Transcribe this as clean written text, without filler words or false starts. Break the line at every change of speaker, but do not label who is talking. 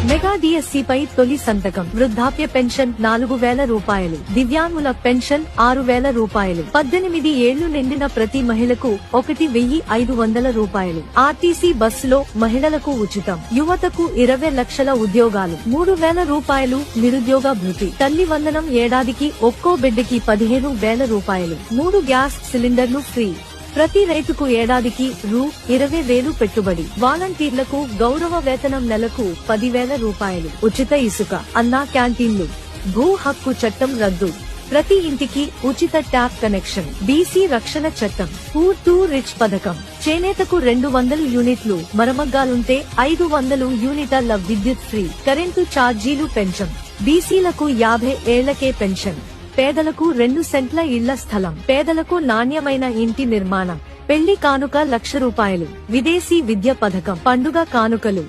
Mega డిఎస్సిపై తొలి సంతకం. వృద్ధాప్య పెన్షన్ 4,000 రూపాయలు, దివ్యాంగుల పెన్షన్ 6,000 రూపాయలు, 18 ఏళ్లు నిండిన ప్రతి మహిళకు 1,500 రూపాయలు. ఆర్టీసీ బస్సులో మహిళలకు ఉచితం. యువతకు 20 లక్షల ఉద్యోగాలు, 3,000 రూపాయలు నిరుద్యోగ భృతి. తల్లి వందనం ఏడాదికి ఒక్కో బిడ్డకి 15,000 రూపాయలు. 3 గ్యాస్ సిలిండర్లు ఫ్రీ. ప్రతి రైతుకు ఏడాదికి రూ. 20,000 పెట్టుబడి. వాలంటీర్లకు గౌరవ వేతనం నెలకు 10,000 రూపాయలు. ఉచిత ఇసుక. అన్నా క్యాంటీన్లు. భూ హక్కు చట్టం రద్దు. ప్రతి ఇంటికి ఉచిత ట్యాప్ కనెక్షన్. బీసీ రక్షణ చట్టం. పూర్ టు రిచ్ పథకం. చేనేతకు 200 యూనిట్లు, మరమగ్గాలుంటే 500 యూనిట్ల విద్యుత్ ఫ్రీ. కరెంటు ఛార్జీలు పెంచం. బీసీలకు 50 ఏళ్లకే పెన్షన్. పేదలకు 2 సెంట్ల ఇళ్ల స్థలం. పేదలకు నాణ్యమైన ఇంటి నిర్మాణం. పెళ్లి కానుక 1,00,000 రూపాయలు. విదేశీ విద్య పథకం. పండుగ కానుకలు.